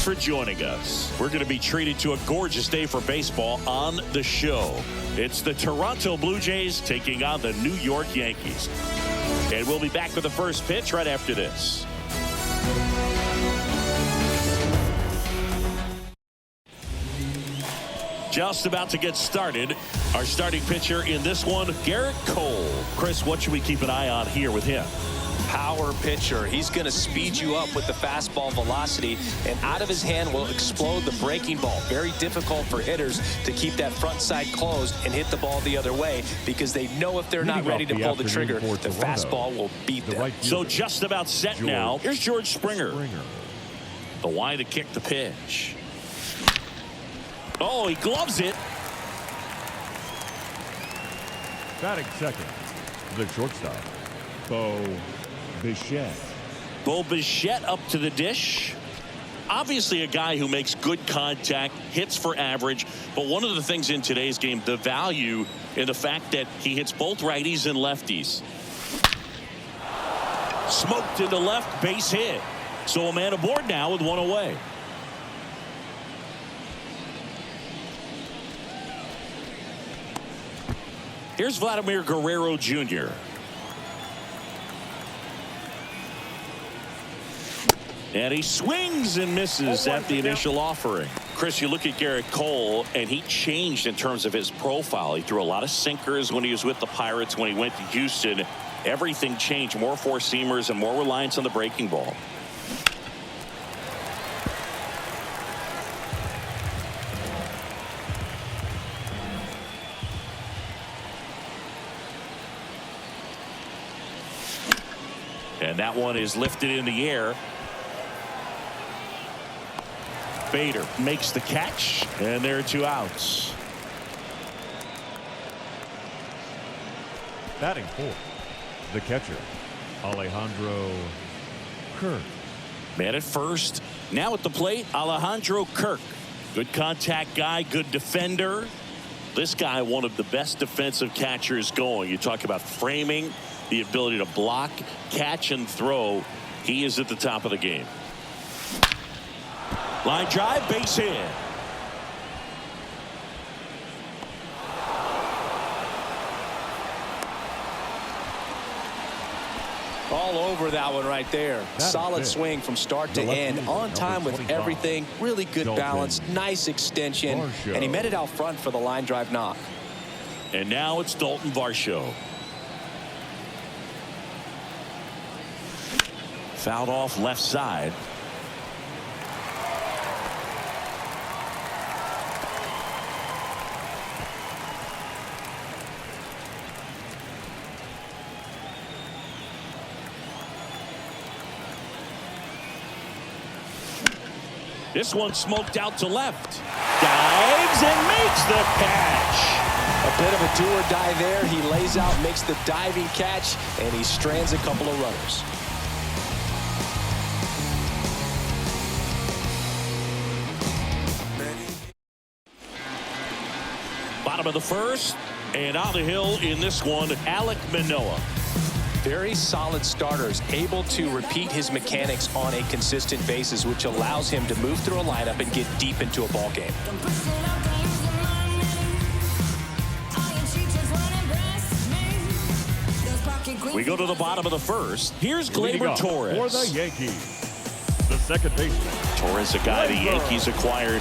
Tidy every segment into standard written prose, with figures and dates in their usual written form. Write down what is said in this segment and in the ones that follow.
for joining us. We're going to be treated to a gorgeous day for baseball on the show. It's the Toronto Blue Jays taking on the New York Yankees. And we'll be back with the first pitch right after this. Just about to get started. Our starting pitcher in this one, Garrett Cole. Chris, what should we keep an eye on here with him? Power pitcher. He's going to speed you up with the fastball velocity, and out of his hand will explode the breaking ball. Very difficult for hitters to keep that front side closed and hit the ball the other way, because they know if they're not ready to pull the trigger, the fastball will beat them. So just about set now. Here's George Springer. The line to kick the pitch. Oh, he gloves it. Batting second, the shortstop, Bo Bichette. Bo Bichette up to the dish. Obviously a guy who makes good contact, hits for average, but one of the things in today's game, the value in the fact that he hits both righties and lefties. Smoked into left, base hit. So a man aboard now with one away. Here's Vladimir Guerrero Jr. And he swings and misses at the initial offering. Chris, you look at Garrett Cole, and he changed in terms of his profile. He threw a lot of sinkers when he was with the Pirates. When he went to Houston, everything changed. More four-seamers and more reliance on the breaking ball. And that one is lifted in the air. Bader makes the catch, and there are two outs. Batting fourth, the catcher, Alejandro Kirk. Man at first. Now at the plate, Alejandro Kirk. Good contact guy, good defender. This guy, one of the best defensive catchers going. You talk about framing, the ability to block, catch, and throw. He is at the top of the game. Line drive, base hit. All over that one right there. Solid swing from start to end. On time with everything. Really good balance. Nice extension. And he met it out front for the line drive knock. And now it's Dalton Varsho. Fouled off left side. This one smoked out to left. Dives and makes the catch. A bit of a do-or-die there. He lays out, makes the diving catch, and he strands a couple of runners. Bottom of the first, and on the hill in this one, Alek Manoah. Very solid starters, able to repeat his mechanics on a consistent basis, which allows him to move through a lineup and get deep into a ball game. We go to the bottom of the first. Here's Gleyber Torres. For the Yankees, the second baseman. Torres, a guy the Yankees acquired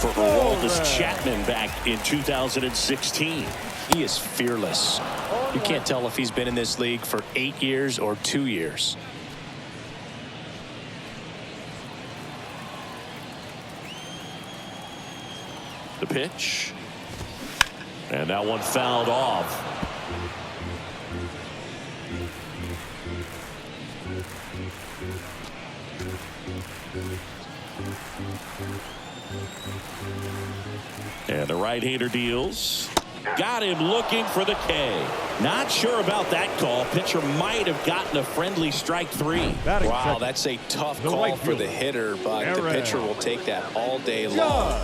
for Aroldis Chapman back in 2016. He is fearless. You can't tell if he's been in this league for 8 years or 2 years. The pitch. And that one fouled off. And the right-hander deals. Got him looking for the K. Not sure about that call. Pitcher might have gotten a friendly strike three. Wow, that's a tough call for the hitter, but the pitcher will take that all day long.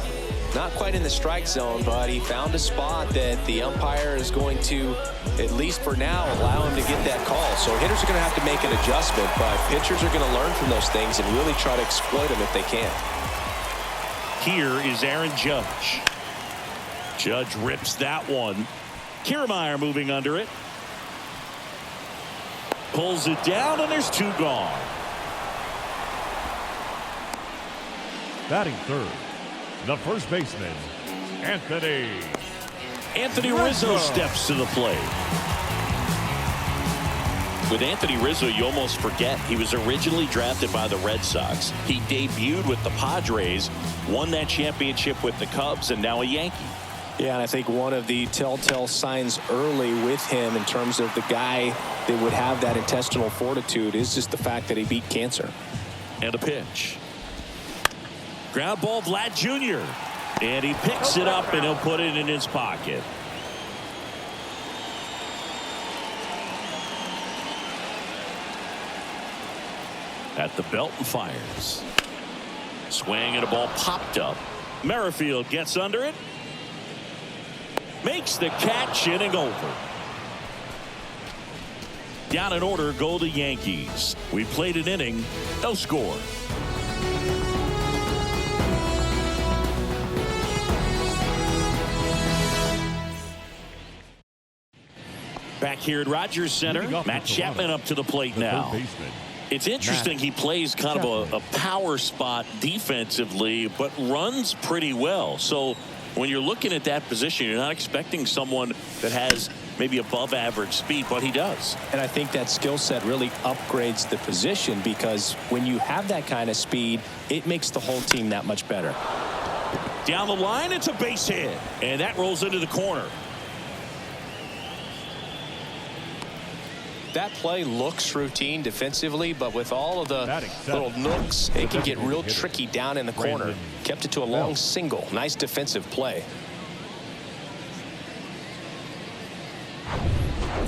Not quite in the strike zone, but he found a spot that the umpire is going to, at least for now, allow him to get that call. So hitters are going to have to make an adjustment, but pitchers are going to learn from those things and really try to exploit them if they can. Here is Aaron Judge. Judge rips that one. Kiermaier moving under it. Pulls it down, and there's 2 gone. Batting third, the first baseman, Anthony Rizzo steps to the plate. With Anthony Rizzo, you almost forget he was originally drafted by the Red Sox. He debuted with the Padres, won that championship with the Cubs, and now a Yankee. Yeah, and I think one of the telltale signs early with him in terms of the guy that would have that intestinal fortitude is just the fact that he beat cancer. And a pitch. Ground ball, Vlad Jr. And he picks it up, and he'll put it in his pocket. At the belt and fires. Swing and a ball popped up. Merrifield gets under it. Makes the catch, inning over. Down in order go the Yankees. We played an inning, no score. Back here at Rogers Center, Matt Chapman up to the plate now. It's interesting, he plays kind of a power spot defensively, but runs pretty well. So when you're looking at that position, you're not expecting someone that has maybe above average speed, but he does. And I think that skill set really upgrades the position, because when you have that kind of speed, it makes the whole team that much better. Down the line, it's a base hit, and that rolls into the corner. That play looks routine defensively, but with all of the little nooks, it can get real tricky down in the corner. Kept it to a long single. Nice defensive play.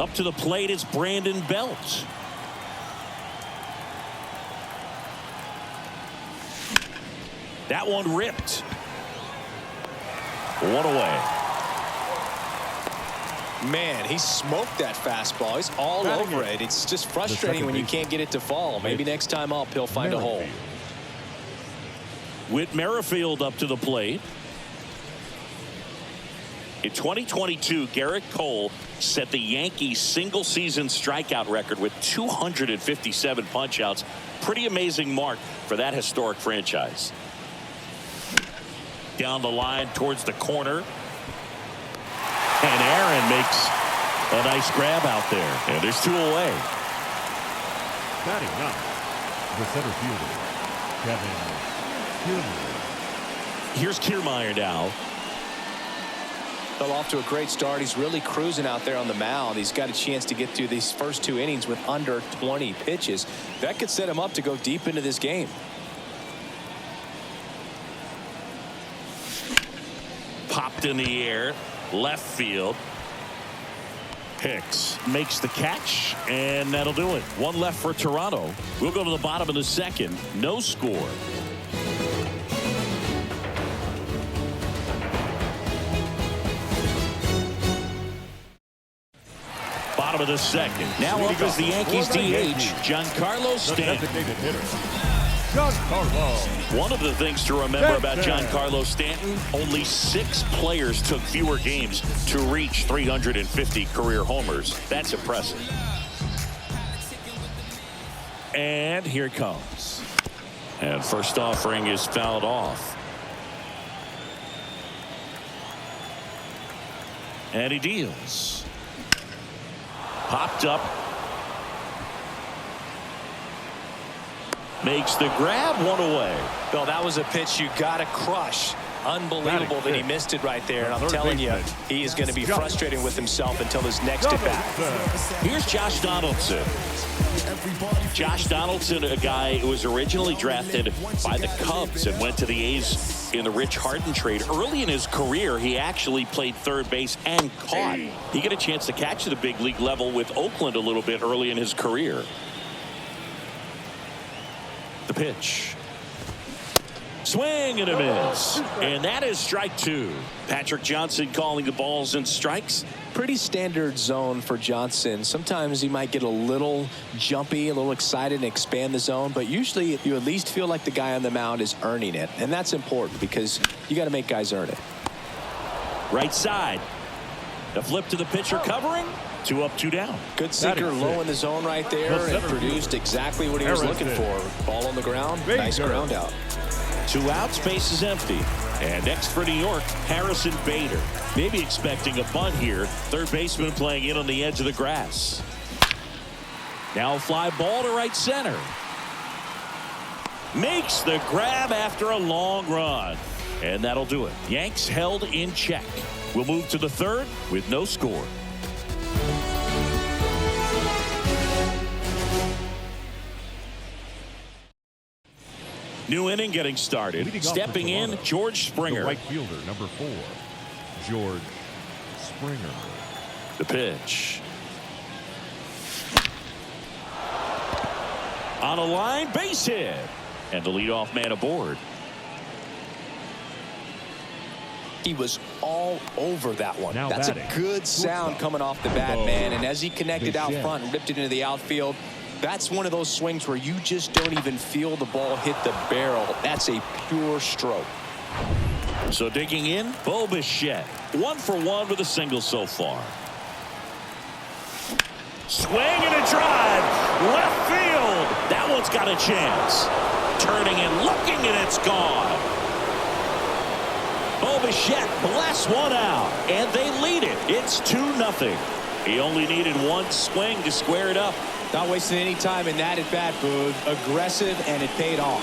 Up to the plate, it's Brandon Belt. That one ripped. One away. Man, he smoked that fastball. He's all over it. It's just frustrating when you can't get it to fall. Maybe next time up, he'll find a hole. With Merrifield up to the plate. In 2022, Garrett Cole set the Yankees single-season strikeout record with 257 punch-outs. Pretty amazing mark for that historic franchise. Down the line towards the corner. And Aaron makes a nice grab out there. And there's 2 away. Batting up, the center fielder, Kevin Kiermaier. Here's Kiermaier now. Fell off to a great start. He's really cruising out there on the mound. He's got a chance to get through these first 2 innings with under 20 pitches. That could set him up to go deep into this game. Popped in the air. Left field. Hicks makes the catch, and that'll do it. 1 left for Toronto. We'll go to the bottom of the second. No score. Bottom of the second. Now up is the Yankees DH, Giancarlo Stanton. One of the things to remember about Giancarlo Stanton, only 6 players took fewer games to reach 350 career homers. That's impressive. And here it comes. And first offering is fouled off. And he deals. Popped up. Makes the grab, 1 away. Well, that was a pitch you got to crush. Unbelievable that he missed it right there. And I'm telling you, he is going to be frustrated with himself until his next at bat. Here's Josh Donaldson. Josh Donaldson, a guy who was originally drafted by the Cubs and went to the A's in the Rich Harden trade. Early in his career, he actually played third base and caught. He got a chance to catch at the big league level with Oakland a little bit early in his career. The pitch. Swing and a miss. And that is strike two. Patrick Johnson calling the balls and strikes. Pretty standard zone for Johnson. Sometimes he might get a little jumpy, a little excited and expand the zone, but usually you at least feel like the guy on the mound is earning it, and that's important because you got to make guys earn it. Right side. The flip to the pitcher covering. 2 up, 2 down. Good sinker low in the zone right there, and produced exactly what he was looking for. Ball on the ground, nice ground out. 2 outs, base is empty. And next for New York, Harrison Bader. Maybe expecting a bunt here. Third baseman playing in on the edge of the grass. Now a fly ball to right center. Makes the grab after a long run. And that'll do it. Yanks held in check. We'll move to the third with no score. New inning getting started. Stepping in, George Springer. The right fielder, number 4, George Springer. The pitch. On a line, base hit. And the leadoff man aboard. He was all over that one. Now That's batting. a good sound coming off the bat, man. And as he connected out front and ripped it into the outfield, that's one of those swings where you just don't even feel the ball hit the barrel. That's a pure stroke. So digging in, Bo Bichette. 1 for 1 with a single so far. Swing and a drive. Left field. That one's got a chance. Turning and looking, and it's gone. Bo Bichette blasts one out, and they lead it. It's 2-0. He only needed one swing to square it up. Not wasting any time in that at-bat, Boog. Aggressive, and it paid off.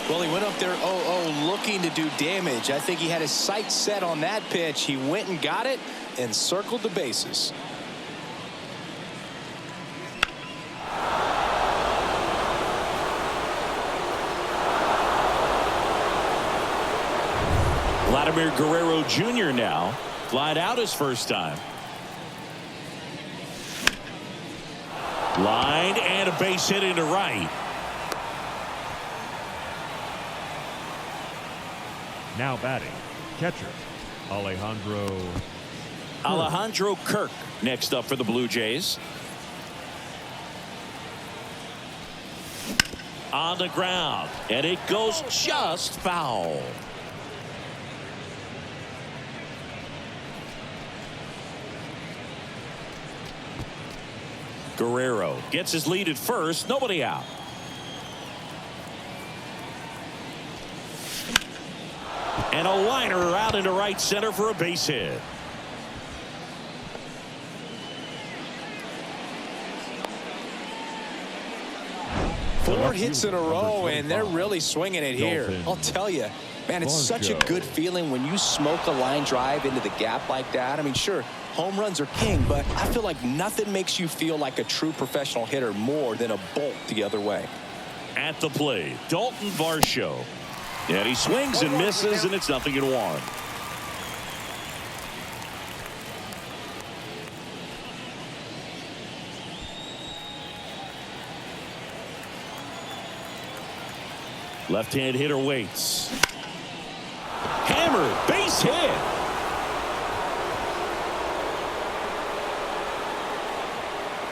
Well, he went up there 0-0 looking to do damage. I think he had his sights set on that pitch. He went and got it and circled the bases. Vladimir Guerrero Jr. now. Flied out his first time. Line and a base hit into right. Now batting, catcher, Alejandro Kirk next up for the Blue Jays. On the ground, and it goes just foul. Guerrero gets his lead at first. Nobody out. And a liner out into right center for a base hit. Four hits in a row, and they're really swinging it here. I'll tell you, man, it's such a good feeling when you smoke a line drive into the gap like that. I mean, sure, home runs are king, but I feel like nothing makes you feel like a true professional hitter more than a bolt the other way. At the plate, Dalton Varsho. And he swings and misses, and it's 0-1. Left-hand hitter waits. Hammered, base hit.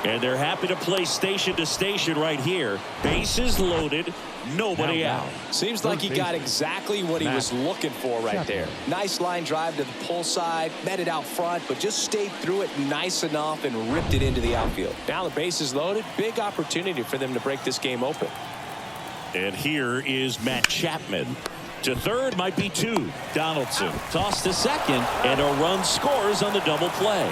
And they're happy to play station to station right here. Bases loaded, nobody out. Seems like he got exactly what he was looking for right there. Nice line drive to the pull side, met it out front, but just stayed through it nice enough and ripped it into the outfield. Now the bases loaded, big opportunity for them to break this game open. And here is Matt Chapman. To third might be 2. Donaldson tossed to second, and a run scores on the double play.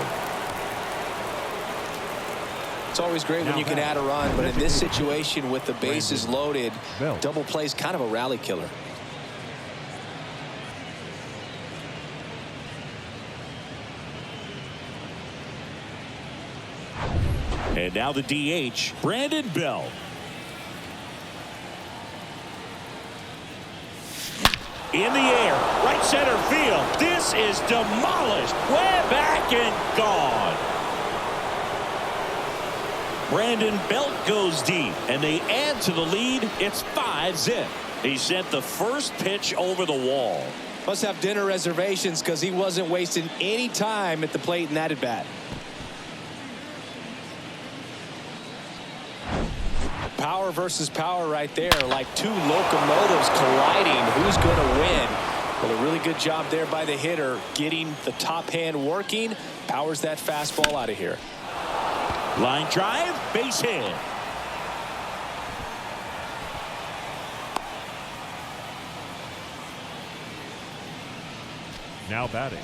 It's always great when you can add a run, but in this situation with the bases loaded, double play is kind of a rally killer. And now the DH, Brandon Bell. In the air, right center field. This is demolished. Way back and gone. Brandon Belt goes deep, and they add to the lead. It's 5-zip. He sent the first pitch over the wall. Must have dinner reservations because he wasn't wasting any time at the plate in that at bat. Power versus power right there, like two locomotives colliding. Who's going to win? Well, a really good job there by the hitter, getting the top hand working. Powers that fastball out of here. Line drive, base hit. Now batting.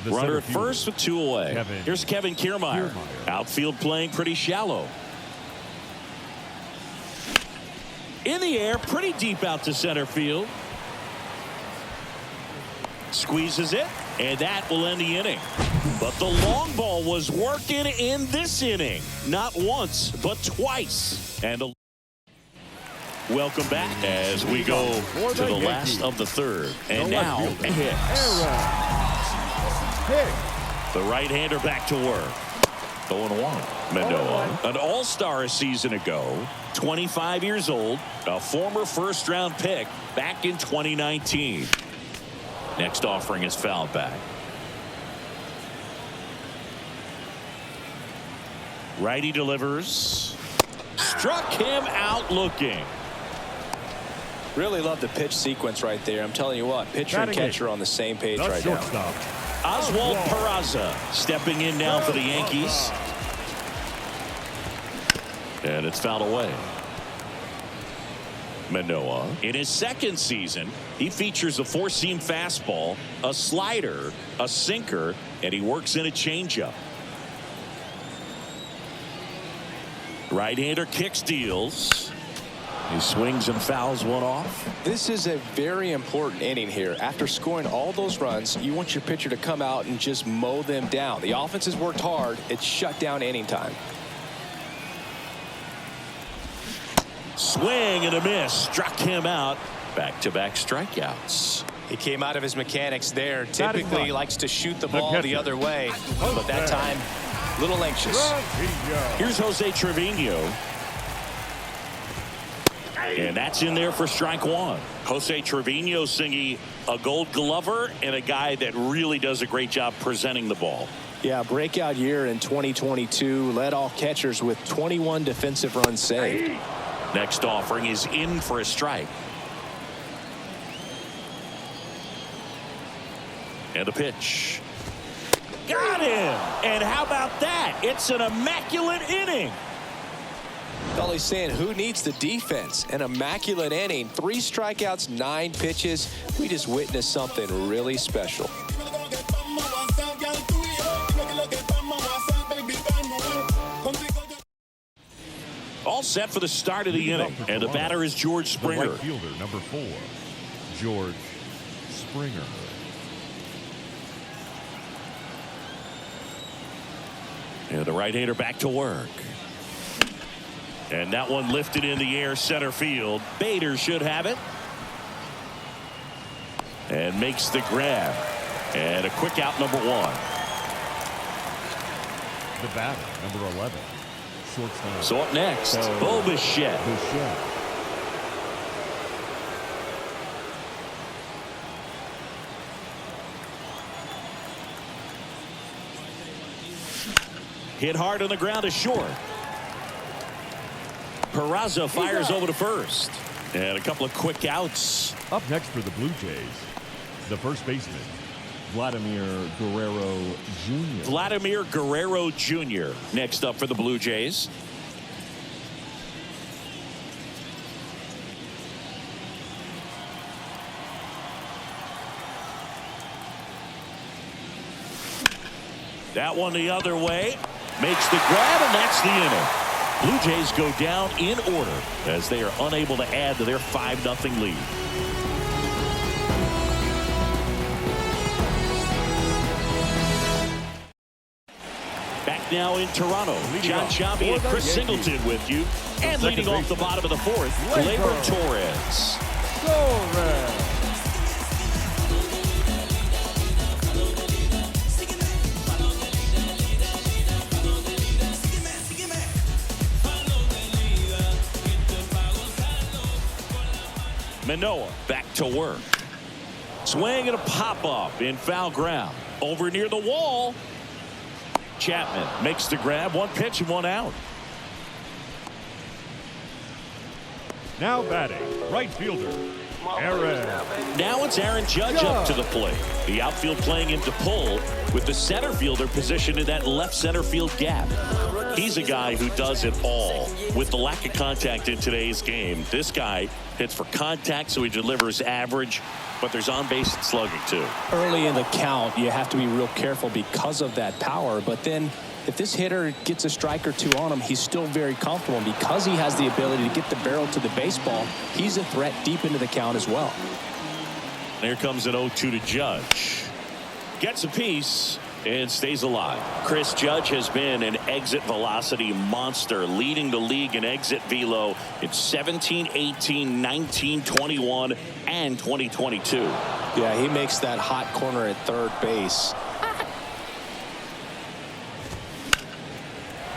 The Runner center at fielder, first with 2 away. Here's Kevin Kiermaier. Outfield playing pretty shallow. In the air, pretty deep out to center field. Squeezes it, and that will end the inning. But the long ball was working in this inning. Not once, but twice. And welcome back as we go to the last of the third. And now, hits. The right-hander back to work. 0-1. Manoah, an all-star a season ago, 25 years old, a former first-round pick back in 2019. Next offering is fouled back. Righty delivers. Struck him out looking. Really love the pitch sequence right there. I'm telling you what, pitcher and catcher on the same page right now. Oswald Peraza stepping in now for the Yankees. And it's fouled away. Manoah, in his second season, he features a four-seam fastball, a slider, a sinker, and he works in a changeup. Right-hander kicks, deals. He swings and fouls one off. This is a very important inning here. After scoring all those runs, you want your pitcher to come out and just mow them down. The offense has worked hard. It's shut down inning time. Swing and a miss. Struck him out. Back-to-back strikeouts. He came out of his mechanics there. Typically he likes to shoot the ball the other way, but that time a little anxious. Here's Jose Trevino. And that's in there for strike one. Jose Trevino singing a Gold Glover and a guy that really does a great job presenting the ball. Yeah, breakout year in 2022. Led all catchers with 21 defensive runs saved. Next offering is in for a strike. And a pitch. Got him! And how about that? It's an immaculate inning. All he's saying, who needs the defense? An immaculate inning. 3 strikeouts, 9 pitches. We just witnessed something really special. All set for the start of the inning. And the batter is George Springer. The right fielder, number 4, George Springer. And the right-hander back to work. And that one lifted in the air center field. Bader should have it. And makes the grab. And a quick out, number 1. The batter, number 11, shortstop. So up next, Bo Bichette. Hit hard on the ground to short. Peraza fires over to first. And a couple of quick outs. Up next for the Blue Jays, the first baseman, Vladimir Guerrero Jr. Vladimir Guerrero Jr. next up for the Blue Jays. That one the other way. Makes the grab, and that's the inning. Blue Jays go down in order as they are unable to add to their 5-0 lead. Back now in Toronto, John Sciambi and Chris Singleton with you. And leading off the bottom of the 4th, Gleyber Torres. Manoah back to work. Swing and a pop-up in foul ground. Over near the wall. Chapman makes the grab. One pitch and one out. Now batting, right fielder, Aaron. Now it's Aaron Judge up to the plate. The outfield playing him to pull with the center fielder positioned in that left center field gap. He's a guy who does it all. With the lack of contact in today's game, this guy hits for contact, so he delivers average, but there's on-base and slugging too. Early in the count, you have to be real careful because of that power, but then if this hitter gets a strike or two on him, he's still very comfortable. And because he has the ability to get the barrel to the baseball, he's a threat deep into the count as well. Here comes an 0-2 to Judge. Gets a piece and stays alive. Chris Judge has been an exit velocity monster, leading the league in exit velo in 17, 18, 19, 21, and 2022. Yeah, he makes that hot corner at third base.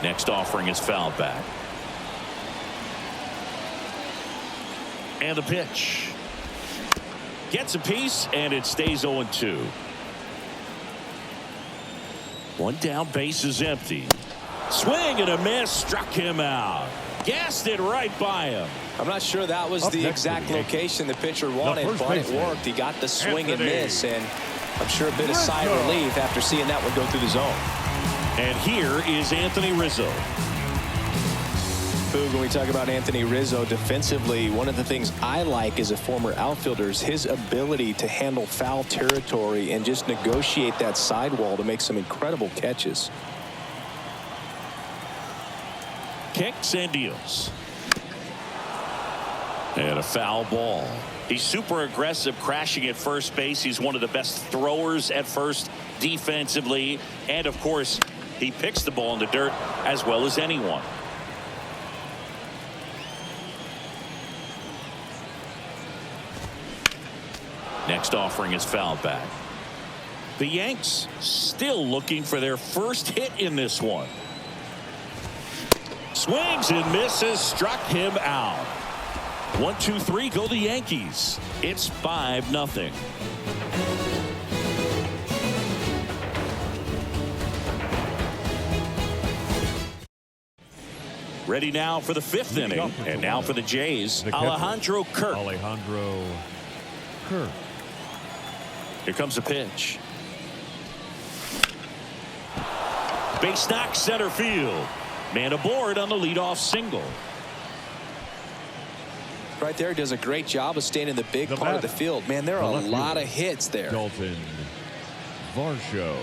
Next offering is fouled back. And the pitch. Gets a piece, and it stays 0-2. One down, base is empty. Swing and a miss, struck him out. Gassed it right by him. I'm not sure that was the exact location the pitcher wanted, but it worked. He got the swing and miss, and I'm sure a bit of sigh of relief after seeing that one go through the zone. And here is Anthony Rizzo. When we talk about Anthony Rizzo defensively, one of the things I like as a former outfielder is his ability to handle foul territory and just negotiate that sidewall to make some incredible catches. Kicks and deals. And a foul ball. He's super aggressive, crashing at first base. He's one of the best throwers at first defensively. And, of course, he picks the ball in the dirt as well as anyone. Next offering is fouled back. The Yanks still looking for their first hit in this one. Swings and misses, struck him out. 1, 2, 3 go the Yankees. It's 5-0. Ready now for the 5th inning. And now for the Jays, Alejandro Kirk. Here comes the pitch. Base knock, center field. Man aboard on the leadoff single. Right there, he does a great job of staying in the big part of the field. Man, there are a lot of hits there. Dalton Varsho.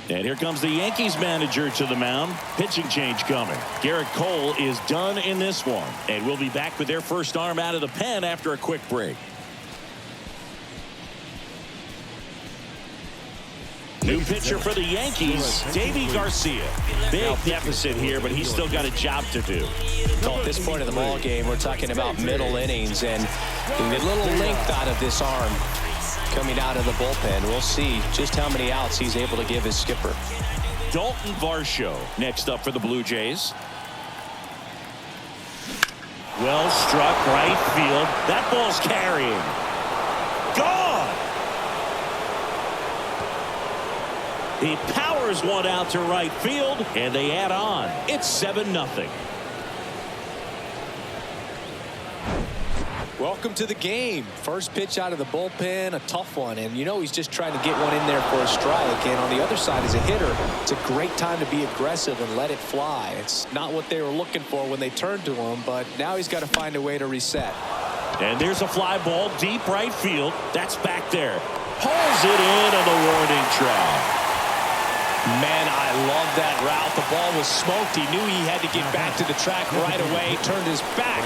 And here comes the Yankees manager to the mound. Pitching change coming. Garrett Cole is done in this one. And we'll be back with their first arm out of the pen after a quick break. New pitcher for the Yankees, Davy Garcia. Big deficit here, but he's still got a job to do. Well, at this point of the ball game, we're talking about middle innings, and a little length out of this arm coming out of the bullpen. We'll see just how many outs he's able to give his skipper. Dalton Varsho next up for the Blue Jays. Well struck right field. That ball's carrying. Gone. He powers one out to right field, and they add on. It's 7-0. Welcome to the game. First pitch out of the bullpen, a tough one, and you know he's just trying to get one in there for a strike. And on the other side, as a hitter, it's a great time to be aggressive and let it fly. It's not what they were looking for when they turned to him, but now he's got to find a way to reset. And there's a fly ball deep right field. That's back there. Pulls it in on the warning track. Man, I love that route. The ball was smoked. He knew he had to get back to the track right away. Turned his back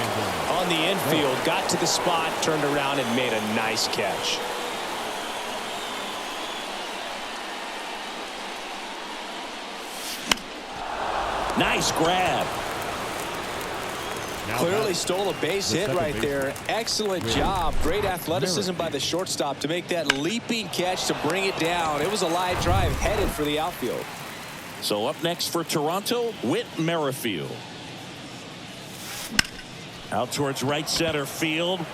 on the infield. Got to the spot, turned around, and made a nice catch. Nice grab. Clearly stole a base hit right there. Excellent job. Great athleticism by the shortstop to make that leaping catch to bring it down. It was a line drive headed for the outfield. So up next for Toronto, Whit Merrifield. Out towards right center field.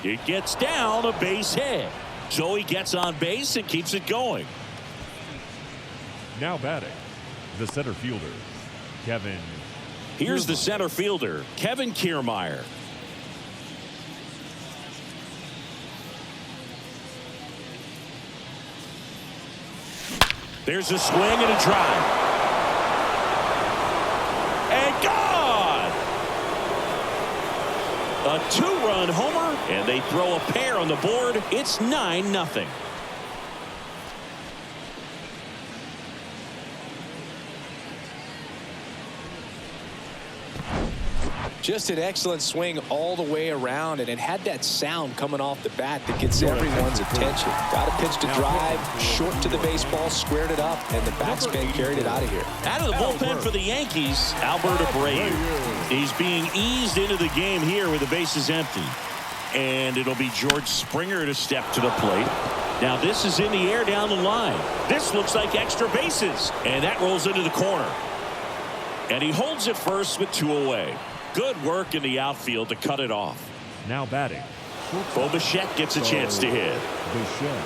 It gets down, a base hit. So he gets on base and keeps it going. Now batting, the center fielder, Kevin. Here's the center fielder, Kevin Kiermaier. There's a swing and a drive. And gone! A 2-run homer, and they throw a pair on the board. It's 9-0. Just an excellent swing all the way around, and it had that sound coming off the bat that gets everyone's attention. Got a pitch to drive, short to the baseball, squared it up, and the batsman carried it out of here. Out of the bullpen for the Yankees, Alberto Abreu. He's being eased into the game here with the bases empty. And it'll be George Springer to step to the plate. Now this is in the air down the line. This looks like extra bases. And that rolls into the corner. And he holds it first with 2 away. Good work in the outfield to cut it off. Now batting, Bo Bichette gets a chance to hit. Bichette.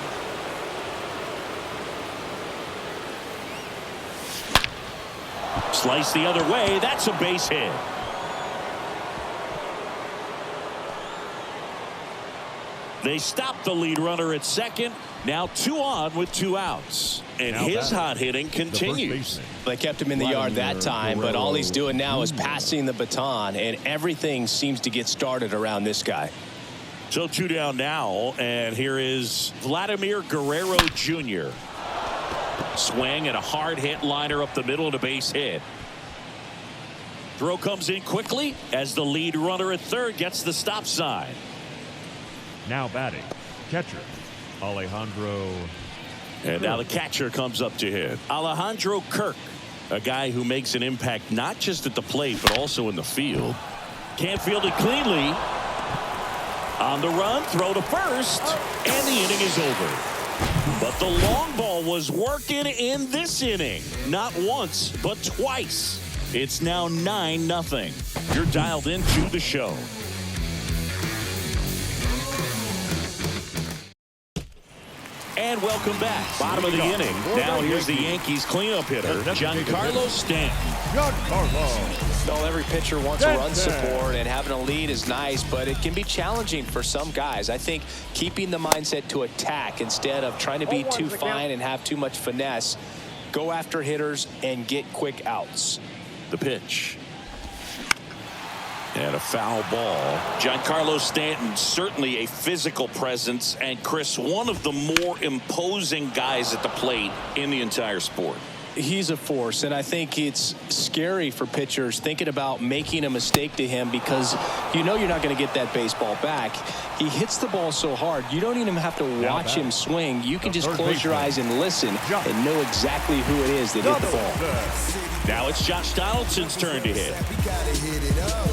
Slice the other way. That's a base hit. They stop the lead runner at second. Now 2 on with 2 outs. And now his hot hitting continues. They kept him in the yard that time, but all he's doing now is passing the baton, and everything seems to get started around this guy. So 2 down now, and here is Vladimir Guerrero Jr. Swing and a hard hit liner up the middle and a base hit. Throw comes in quickly as the lead runner at third gets the stop sign. Now batting, catcher, Alejandro. And now the catcher comes up to hit. Alejandro Kirk, a guy who makes an impact not just at the plate but also in the field. Can't field it cleanly. On the run, throw to first, and the inning is over. But the long ball was working in this inning. Not once, but twice. It's now 9-0. You're dialed into the show. And welcome back. Bottom of the inning. Now here's the Yankees cleanup hitter, Giancarlo Stanton. Well, every pitcher wants a run support, and having a lead is nice, but it can be challenging for some guys. I think keeping the mindset to attack instead of trying to be too fine and have too much finesse, go after hitters and get quick outs. The pitch. And a foul ball. Giancarlo Stanton, certainly a physical presence, and Chris, one of the more imposing guys at the plate in the entire sport. He's a force, and I think it's scary for pitchers thinking about making a mistake to him because you know you're not going to get that baseball back. He hits the ball so hard, you don't even have to watch him swing. You can just close your eyes and listen and know exactly who it is that hit the ball. Now it's Josh Donaldson's turn to hit.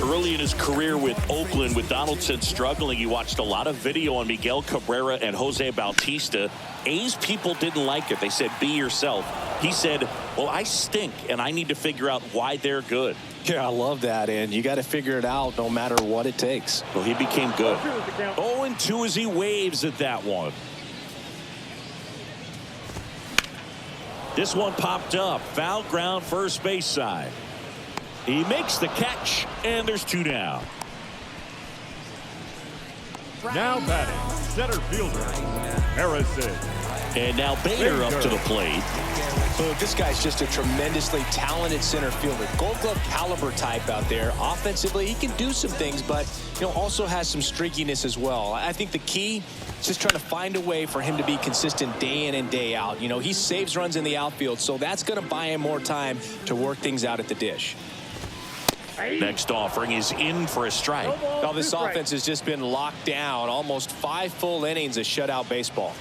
Early in his career with Oakland, with Donaldson struggling, he watched a lot of video on Miguel Cabrera and Jose Bautista. A's people didn't like it. They said, be yourself. He said, well, I stink, and I need to figure out why they're good. Yeah, I love that, and you got to figure it out no matter what it takes. Well, he became good. 0-2 as he waves at that one. This one popped up. Foul ground, first base side. He makes the catch, and there's 2 down. Now batting, center fielder, Harrison. And now Bader up to the plate. So this guy's just a tremendously talented center fielder. Gold Glove caliber type out there. Offensively, he can do some things, but also has some streakiness as well. I think the key is just trying to find a way for him to be consistent day in and day out. He saves runs in the outfield, so that's going to buy him more time to work things out at the dish. Next offering is in for a strike. Now this offense has just been locked down. Almost 5 full innings of shutout baseball.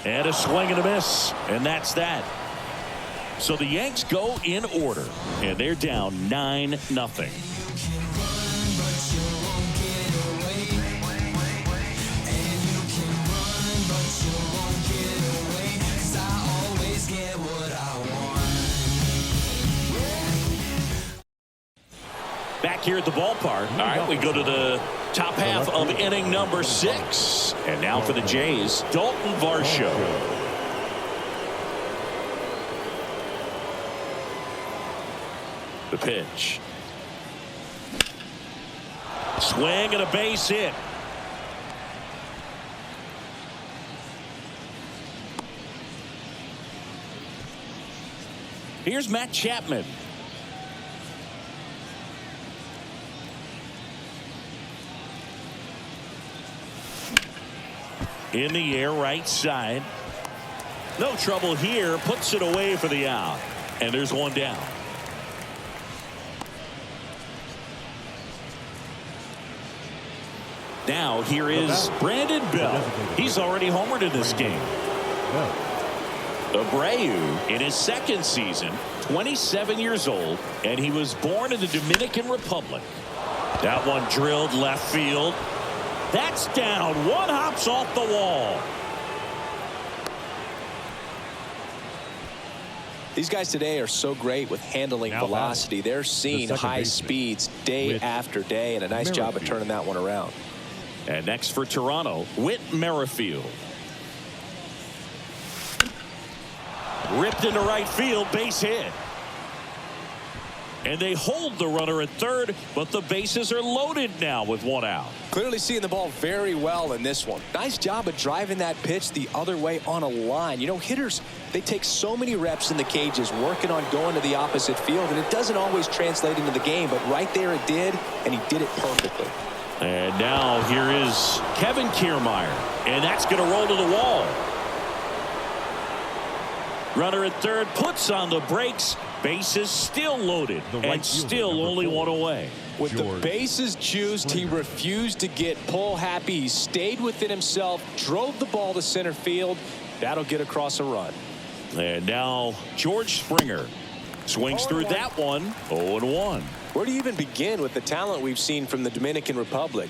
And a swing and a miss. And that's that. So the Yanks go in order. And they're down 9-0. Back here at the ballpark. All right, we go to the top half of inning number 6. And now for the Jays, Dalton Varsho. The pitch. Swing and a base hit. Here's Matt Chapman. In the air, right side. No trouble here. Puts it away for the out. And there's one down. Now here is Brandon Bell. He's already homered in this game. Abreu in his second season, 27 years old, and he was born in the Dominican Republic. That one drilled left field. That's down. One hops off the wall. These guys today are so great with handling velocity. They're seeing high speeds day after day, and a nice job of turning that one around. And next for Toronto, Whit Merrifield. Ripped into right field, base hit. And they hold the runner at third, but the bases are loaded now with one out. Clearly seeing the ball very well in this one. Nice job of driving that pitch the other way on a line. You know, hitters, they take so many reps in the cages working on going to the opposite field, and it doesn't always translate into the game, but right there it did, and he did it perfectly. And now here is Kevin Kiermaier, and that's going to roll to the wall. Runner at third puts on the brakes. Bases still loaded and still only one away. With the bases juiced, he refused to get pull happy. He stayed within himself, drove the ball to center field. That'll get across a run. And now George Springer swings through that one. 0-1. Where do you even begin with the talent we've seen from the Dominican Republic?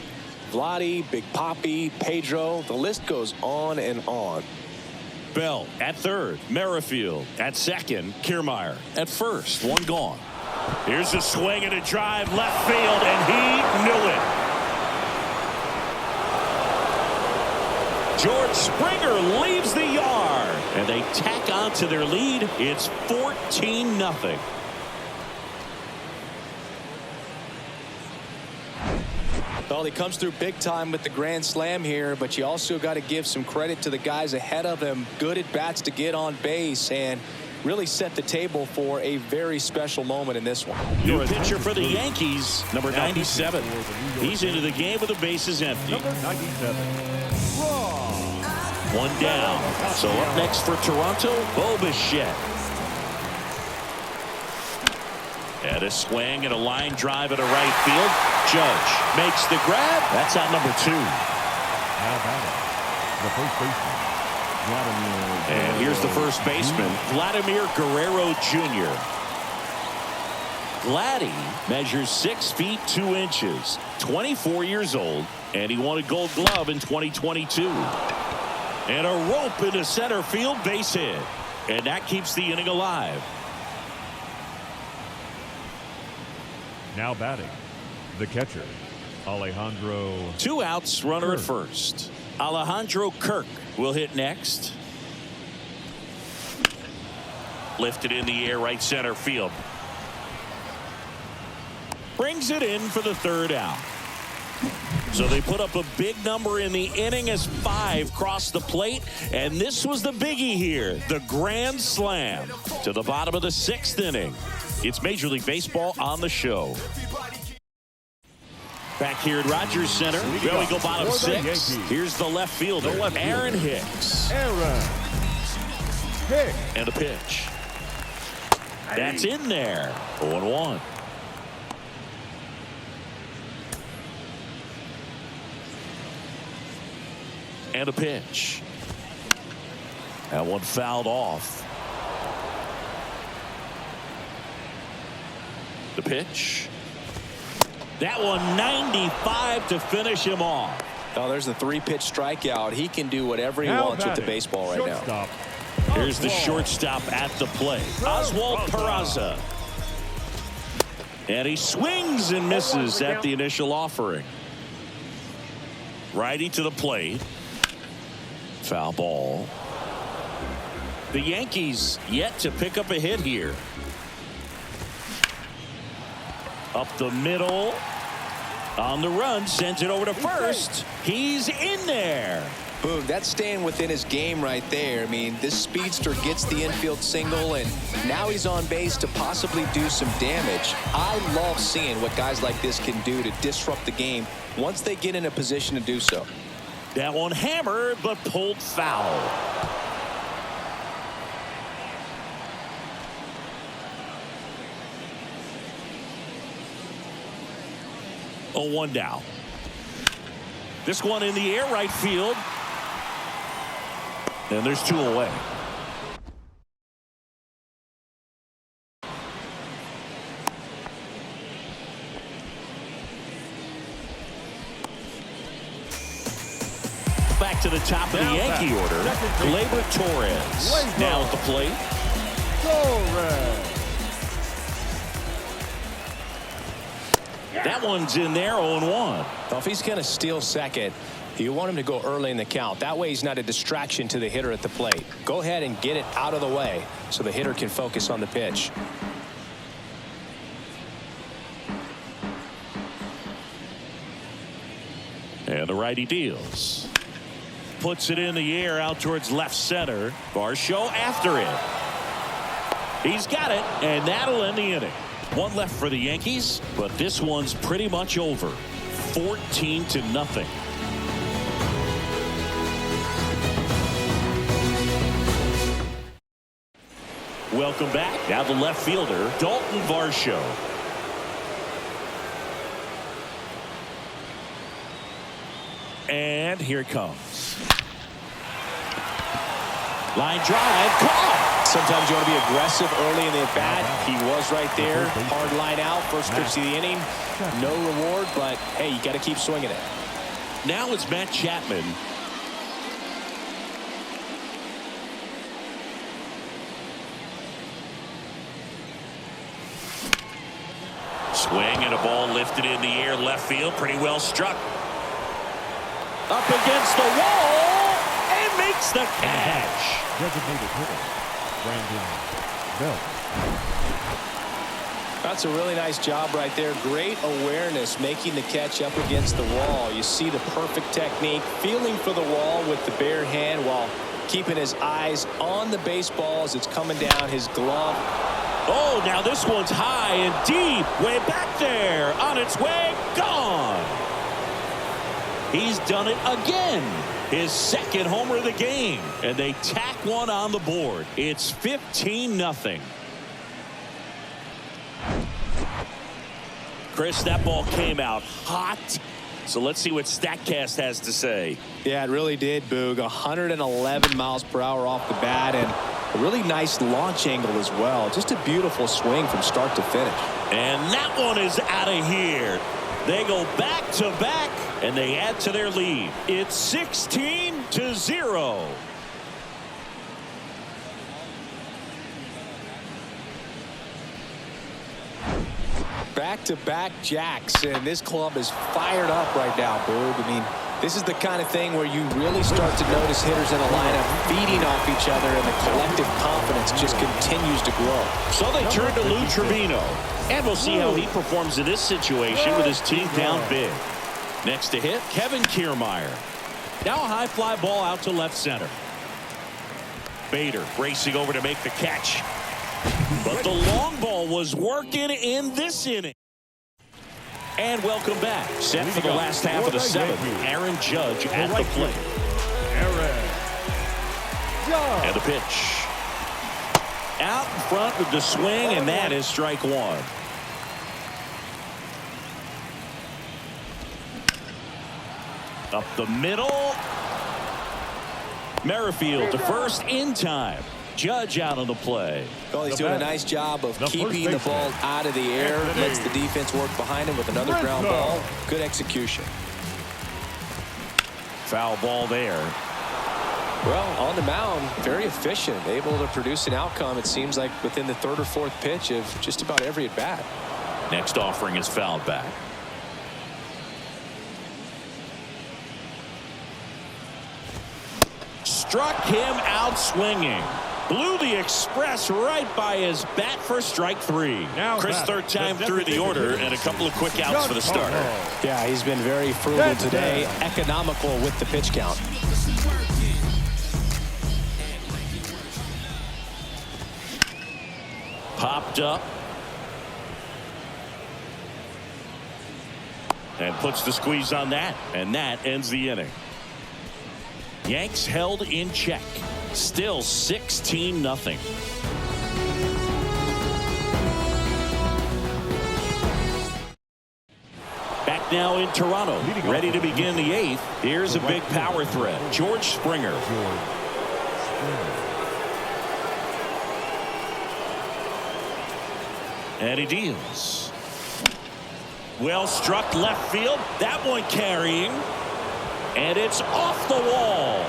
Vladdy, Big Papi, Pedro, the list goes on and on. Bell at third, Merrifield at second, Kiermaier at first, one gone. Here's a swing and a drive left field, and he knew it. George Springer leaves the yard, and they tack on to their lead. It's 14-0. Well, he comes through big time with the grand slam here, but you also got to give some credit to the guys ahead of him. Good at bats to get on base and really set the table for a very special moment in this one. New pitcher for the Yankees, number 97. He's into the game with the bases empty. Number 97. One down. So up next for Toronto, Bo Bichette. And a swing and a line drive at a right field. Judge makes the grab. That's out number 2. How about it? The first baseman, Vladimir. And here's the first baseman, Vladimir Guerrero Jr. Vladdy measures 6 feet 2 inches, 24 years old, and he won a Gold Glove in 2022. And a rope into center field, base hit. And that keeps the inning alive. Now batting, the catcher, Alejandro. 2 outs, runner at first. Alejandro Kirk will hit next. Lifted in the air, right center field. Brings it in for the 3rd out. So they put up a big number in the inning as 5 crossed the plate, and this was the biggie here, the grand slam to the bottom of the 6th inning. It's Major League Baseball on the show. Back here at Rogers Center, there we go, bottom 6. Here's the left fielder, Aaron Hicks. And a pitch. That's in there. 0-1. And a pitch. That one fouled off. The pitch. That one 95 to finish him off. Oh, there's the 3-pitch strikeout. He can do whatever he wants with the baseball right now. Here's the shortstop at the plate, Oswald Peraza. And he swings and misses at the initial offering. Righty to the plate. Foul ball. The Yankees yet to pick up a hit here. Up the middle. On the run, sends it over to first. He's in there. Boom, that's staying within his game right there. I mean, this speedster gets the infield single, and now he's on base to possibly do some damage. I love seeing what guys like this can do to disrupt the game once they get in a position to do so. That one hammered, but pulled foul. Oh, 1 down. This one in the air, right field. And there's 2 away. Back to the top of the Yankee order. Gleyber Torres now at the plate. Torres. That one's in there, 0-1. Well, if he's going to steal second, you want him to go early in the count. That way he's not a distraction to the hitter at the plate. Go ahead and get it out of the way so the hitter can focus on the pitch. And the righty deals. Puts it in the air out towards left center. Varsho after it. He's got it, and that'll end the inning. 1 left for the Yankees, but this one's pretty much over. 14-0. Welcome back. Now the left fielder, Dalton Varsho. And here it comes. Line drive, caught. Sometimes you want to be aggressive early in the at-bat. He was right there. Hard line out. First pitch of the inning. No reward, but, hey, you got to keep swinging it. Now it's Matt Chapman. Swing and a ball lifted in the air left field. Pretty well struck. Up against the wall and makes the catch. Designated hitter, Brandon Belt. That's a really nice job right there. Great awareness making the catch up against the wall. You see the perfect technique, feeling for the wall with the bare hand while keeping his eyes on the baseball as it's coming down his glove. Oh, now this one's high and deep, way back there, on its way, gone. He's done it again. His second homer of the game, and they tack one on the board. It's 15-0. Chris, that ball came out hot. So let's see what StatCast has to say. Yeah, it really did, Boog. 111 miles per hour off the bat, and a really nice launch angle as well. Just a beautiful swing from start to finish. And that one is out of here. They go back to back, and they add to their lead. It's 16-0. Back-to-back jacks, and this club is fired up right now, Boog. I mean, this is the kind of thing where you really start to notice hitters in a lineup feeding off each other, and the collective confidence just continues to grow. So they turn to Lou Trevino, and we'll see how he performs in this situation with his team down big. Next to hit, Kevin Kiermaier. Now a high fly ball out to left center. Bader racing over to make the catch. But the long ball was working in this inning. And welcome back. Set for the last half of the seventh. Aaron Judge at the plate. And the pitch. Out in front with the swing, and that is strike one. Up the middle. Merrifield to first in time. Judge out on the play. Well, he's doing a nice job of keeping the ball out of the air. Lets the defense work behind him with another ground ball. Good execution. Foul ball there. Well, on the mound, very efficient. Able to produce an outcome, it seems like, within the third or fourth pitch of just about every at-bat. Next offering is fouled back. Struck him out swinging. Blew the express right by his bat for strike 3. Now Chris, third time through the order, and a couple of quick outs for the starter. Yeah, he's been very frugal today, economical with the pitch count. Popped up. And puts the squeeze on that, and that ends the inning. Yanks held in check. Still 16-0. Back now in Toronto, ready to begin the 8th. Here's a big power threat. George Springer. And he deals. Well struck left field. That one carrying. And it's off the wall.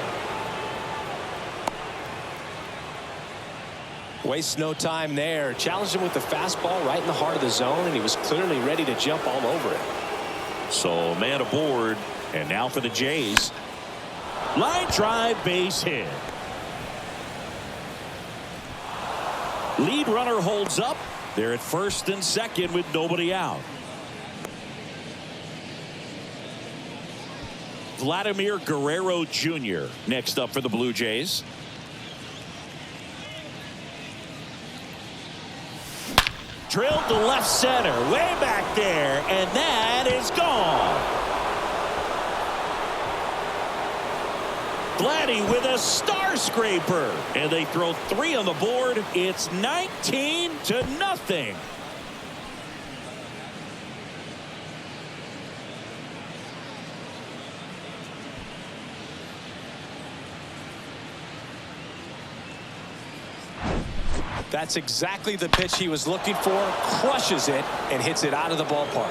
Wastes no time there. Challenged him with the fastball right in the heart of the zone, and he was clearly ready to jump all over it. So man aboard, and now for the Jays. Line drive, base hit. Lead runner holds up. They're at first and second with nobody out. Vladimir Guerrero Jr. next up for the Blue Jays. Drilled to left center, way back there, and that is gone. Vladdy with a star scraper, and they throw 3 on the board. It's 19-0. That's exactly the pitch he was looking for. Crushes it and hits it out of the ballpark.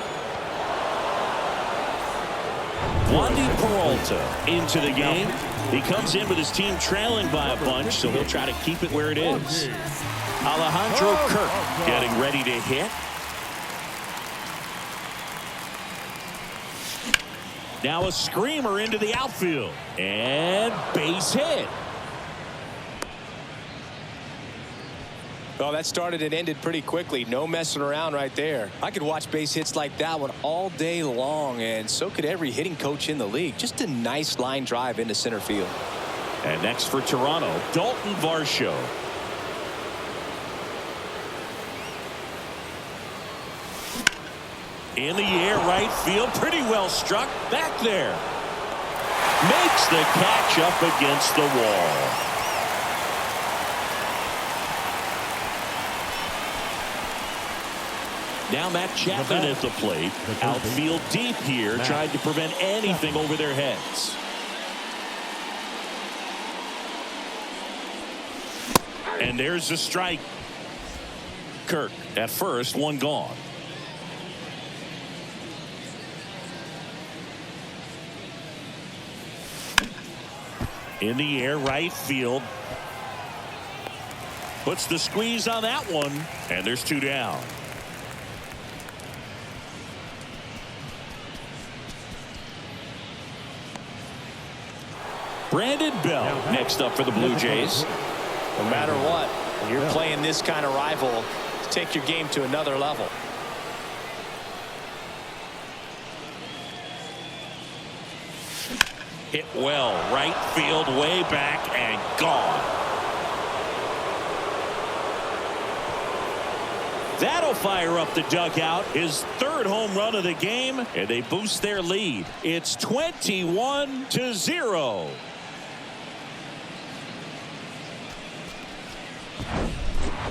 Wandy Peralta into the game. He comes in with his team trailing by a bunch, so he'll try to keep it where it is. Alejandro Kirk getting ready to hit. Now a screamer into the outfield. And base hit. Well, that started and ended pretty quickly. No messing around right there. I could watch base hits like that one all day long, and so could every hitting coach in the league. Just a nice line drive into center field. And next for Toronto, Dalton Varsho. In the air, right field, pretty well struck. Back there. Makes the catch up against the wall. Now Matt Chapman at the plate. Outfield deep here, trying to prevent anything over their heads. And there's the strike. Kirk at first, one gone. In the air, right field. Puts the squeeze on that one, and there's 2 down. Brandon Bell next up for the Blue Jays. No matter what, when you're playing this kind of rival, take your game to another level. Hit well, right field, way back, and gone. That'll fire up the dugout. His 3rd home run of the game, and they boost their lead. It's 21-0.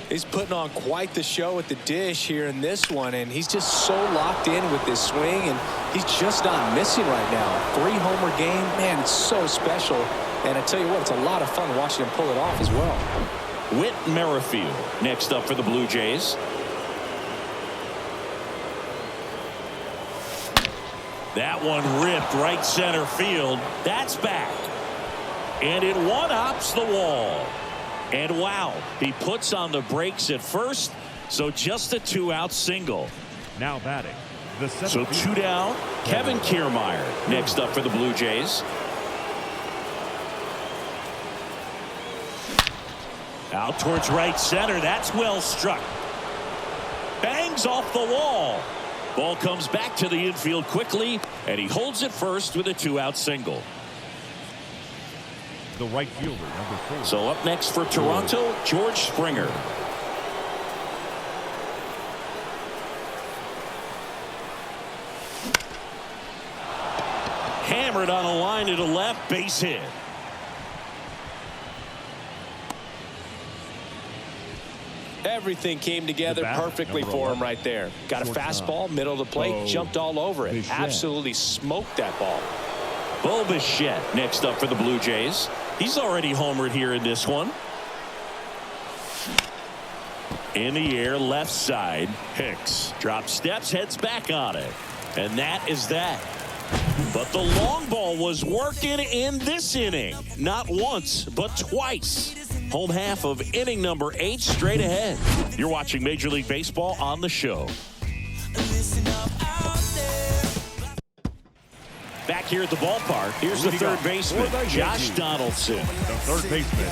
He's putting on quite the show at the dish here in this one, and he's just so locked in with this swing, and he's just not missing right now. 3-homer game, man, it's so special. And I tell you what, it's a lot of fun watching him pull it off as well. Whit Merrifield next up for the Blue Jays. That one ripped right center field. That's back. And it one-hops the wall. And wow, he puts on the brakes at first, so just a 2-out single. Now batting. The So 2 down. Kevin Kiermaier next up for the Blue Jays. Out towards right center. That's well struck. Bangs off the wall. Ball comes back to the infield quickly, and he holds it first with a 2-out single. The right fielder, number 4. So up next for Toronto, George Springer. Hammered on a line to the left, base hit. Everything came together perfectly for him right there. Got a fastball, middle of the plate, jumped all over it. Absolutely smoked that ball. Bo Bichette next up for the Blue Jays. He's already homered here in this one. In the air, left side. Hicks drops steps, heads back on it. And that is that. But the long ball was working in this inning. Not once, but twice. Home half of inning number 8 straight ahead. You're watching Major League Baseball on the show. Back here at the ballpark, here's the third baseman, Josh Donaldson. The third baseman,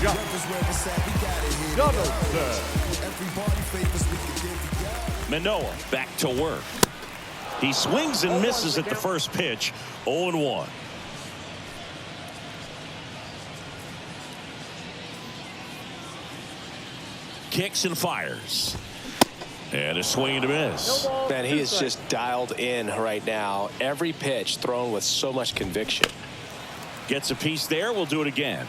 Josh Donaldson. Manoah back to work. He swings and misses at the first pitch, 0-1. Kicks and fires. And a swing and a miss. Man, he is just dialed in right now. Every pitch thrown with so much conviction. Gets a piece there. We'll do it again.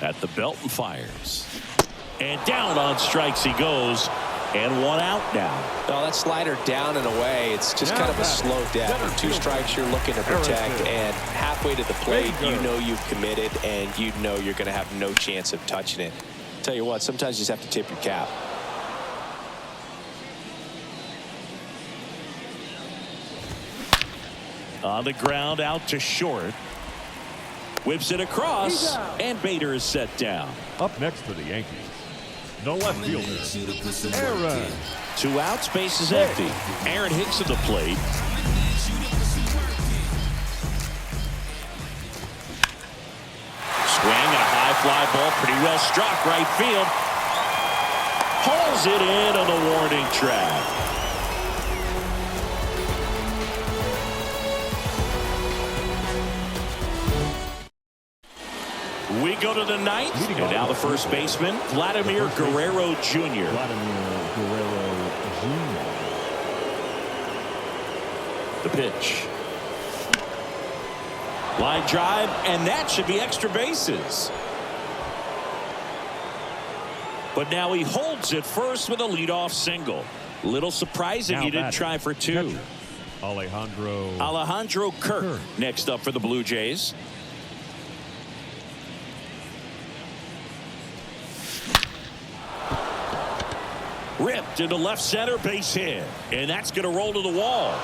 At the belt and fires. And down on strikes he goes. And 1 out now. No, that slider down and away. It's just kind of a slow death. With 2 strikes you're looking to protect, and halfway to the plate you know you've committed and you know you're going to have no chance of touching it. Tell you what, sometimes you just have to tip your cap. On the ground, out to short. Whips it across, and Bader is set down. Up next for the Yankees, the left fielder, Aaron. 2 outs, base is empty. Aaron Hicks at the plate. Swing, a high fly ball, pretty well struck, right field. Hauls it in on the warning track. We go to the 9th, and now the first baseman, Vladimir Guerrero Jr. The pitch. Line drive, and that should be extra bases. But now he holds it first with a leadoff single. Little surprising he didn't try for 2. Alejandro Kirk next up for the Blue Jays. Ripped into left center, base hit. And that's going to roll to the wall.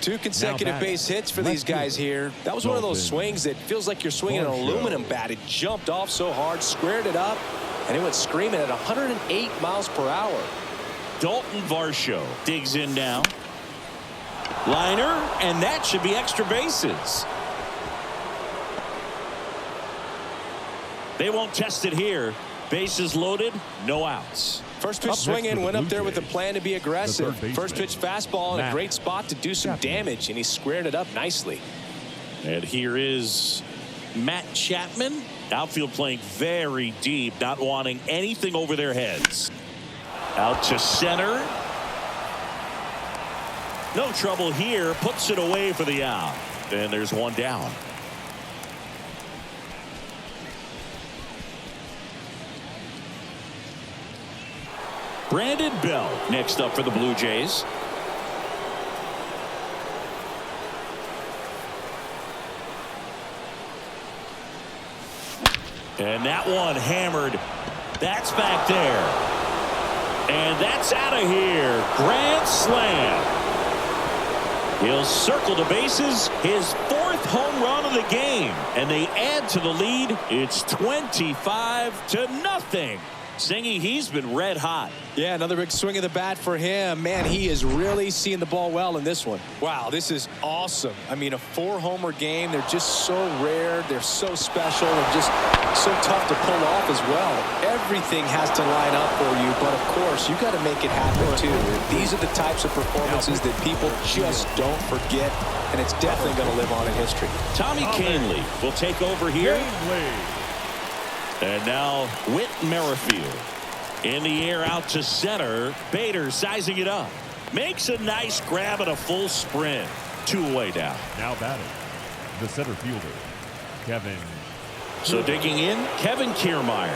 Two consecutive base hits for these guys here. That was one of those swings that feels like you're swinging an aluminum bat. It jumped off so hard, squared it up, and it went screaming at 108 miles per hour. Dalton Varsho digs in now. Liner, and that should be extra bases. They won't test it here. Bases loaded, no outs. First pitch swinging, went up there with a plan to be aggressive. First pitch fastball in a great spot to do some damage, and he squared it up nicely. And here is Matt Chapman. Outfield playing very deep, not wanting anything over their heads. Out to center. No trouble here. Puts it away for the out. And there's one down. Brandon Bell next up for the Blue Jays. And that one hammered. That's back there. And that's out of here. Grand slam. He'll circle the bases, his 4th home run of the game, and they add to the lead. It's 25-0. Singy, he's been red hot. Yeah, another big swing of the bat for him. Man, he is really seeing the ball well in this one. Wow, this is awesome. I mean, a 4-homer game. They're just so rare. They're so special and just so tough to pull off as well. Everything has to line up for you, but of course, you got to make it happen too. These are the types of performances that people just don't forget, and it's definitely going to live on in history. Tommy Canley will take over here. And now Whit Merrifield in the air out to center. Bader sizing it up. Makes a nice grab and a full sprint. 2 away down. Now batting, the center fielder, Kevin. So digging in, Kevin Kiermaier.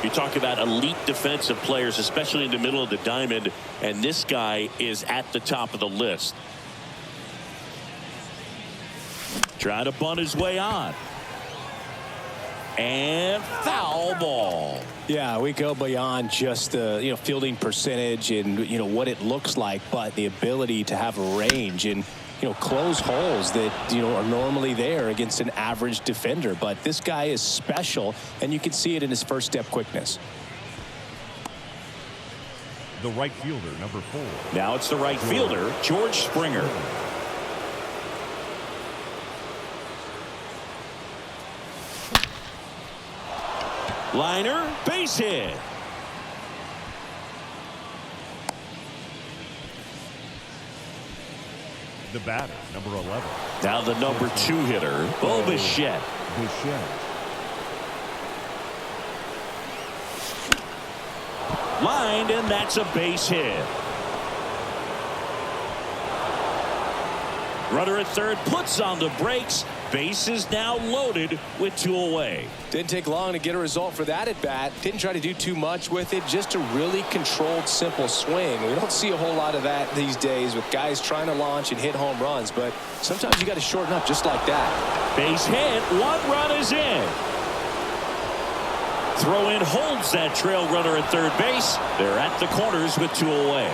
You talk about elite defensive players, especially in the middle of the diamond, and this guy is at the top of the list. Trying to bunt his way on. And foul ball. Yeah, we go beyond just the fielding percentage and what it looks like, but the ability to have range and close holes that are normally there against an average defender. But this guy is special, and you can see it in his first step quickness. The right fielder, number 4. Now it's the right fielder, George Springer. Liner, base hit. The batter, number 11. Now the number 2 hitter, Bo Bichette. Lined, and that's a base hit. Runner at third puts on the brakes. Base is now loaded with 2 away. Didn't take long to get a result for that at bat. Didn't try to do too much with it. Just a really controlled, simple swing. We don't see a whole lot of that these days with guys trying to launch and hit home runs. But sometimes you got to shorten up just like that. Base hit. 1 run is in. Throw in holds that trail runner at third base. They're at the corners with 2 away.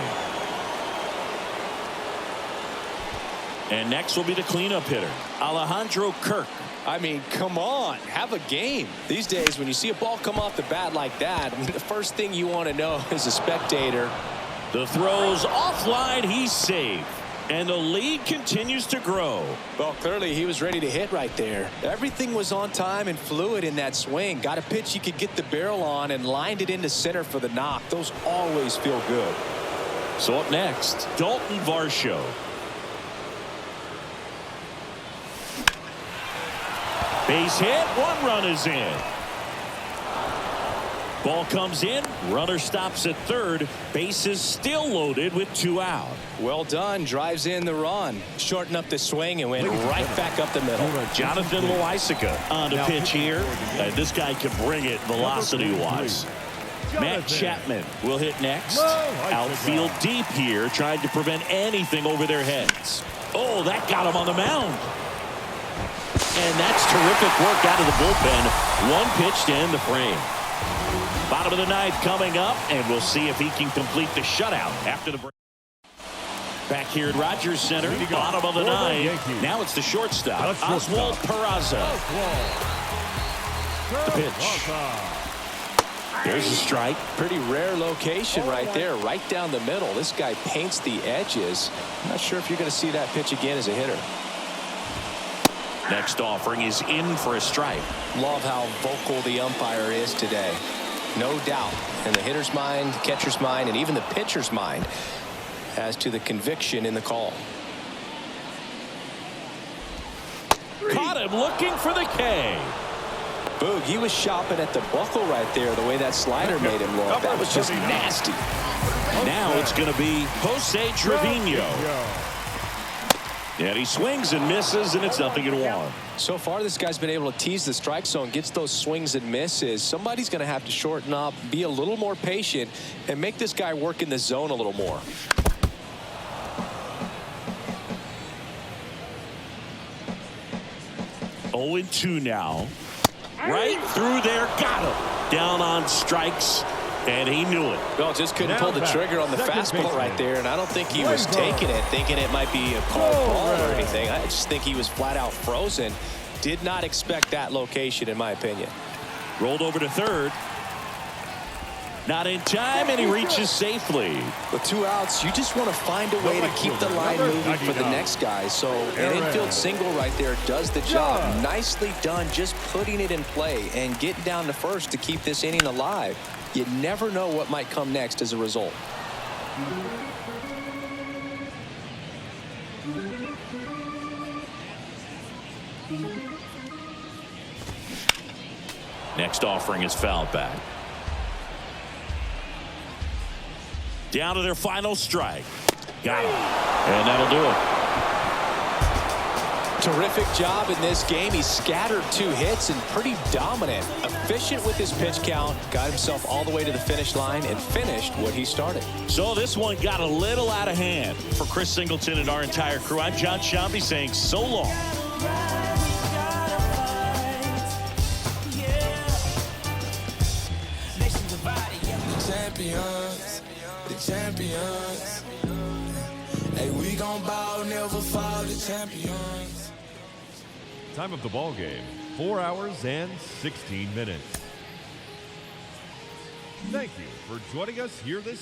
And next will be the cleanup hitter, Alejandro Kirk. I mean, come on, have a game. These days, when you see a ball come off the bat like that, I mean, the first thing you want to know as a spectator. The throw's offline, he's safe. And the lead continues to grow. Well, clearly he was ready to hit right there. Everything was on time and fluid in that swing. Got a pitch you could get the barrel on and lined it into center for the knock. Those always feel good. So up next, Dalton Varsho. Base hit, 1 run is in. Ball comes in, runner stops at third. Base is still loaded with 2 out. Well done, drives in the run. Shortened up the swing and went right back up the middle. Jonathan Loaisiga on the pitch here. This guy can bring it velocity-wise. Matt Chapman will hit next. Outfield deep here, trying to prevent anything over their heads. Oh, that got him on the mound. And that's terrific work out of the bullpen. 1 pitch to end the frame. Bottom of the 9th coming up, and we'll see if he can complete the shutout after the break. Back here at Rogers Center, bottom of the 9th. Now it's the shortstop, Oswald Peraza. The pitch. There's a strike. Pretty rare location right there, right down the middle. This guy paints the edges. I'm not sure if you're going to see that pitch again as a hitter. Next offering is in for a strike. Love how vocal the umpire is today. No doubt in the hitter's mind, catcher's mind, and even the pitcher's mind as to the conviction in the call. Caught him looking for the K. Boog, he was shopping at the buckle right there, the way that slider made him look. That was just nasty. Now it's going to be Jose Trevino. And he swings and misses, and it's 0-1. So far, this guy's been able to tease the strike zone, gets those swings and misses. Somebody's going to have to shorten up, be a little more patient, and make this guy work in the zone a little more. Oh, 0-2 now. Right through there, got him. Down on strikes. And he knew it. Well, just couldn't pull the trigger on the fastball right there, and I don't think he was taking it, thinking it might be a called ball or anything. I just think he was flat out frozen. Did not expect that location, in my opinion. Rolled over to third. Not in time, and he reaches safely. With 2 outs, you just want to find a way to keep the line moving for the next guy. So an infield single right there does the job. Nicely done, just putting it in play and getting down to first to keep this inning alive. You never know what might come next as a result. Next offering is fouled back. Down to their final strike. Got him. And that'll do it. Terrific job in this game. He scattered 2 hits and pretty dominant. Efficient with his pitch count. Got himself all the way to the finish line and finished what he started. So this one got a little out of hand. For Chris Singleton and our entire crew, I'm John Shambi saying so long. The champions. Hey, we gon' ball, never fall, the champions. Time of the ball game, 4 hours and 16 minutes. Thank you for joining us here this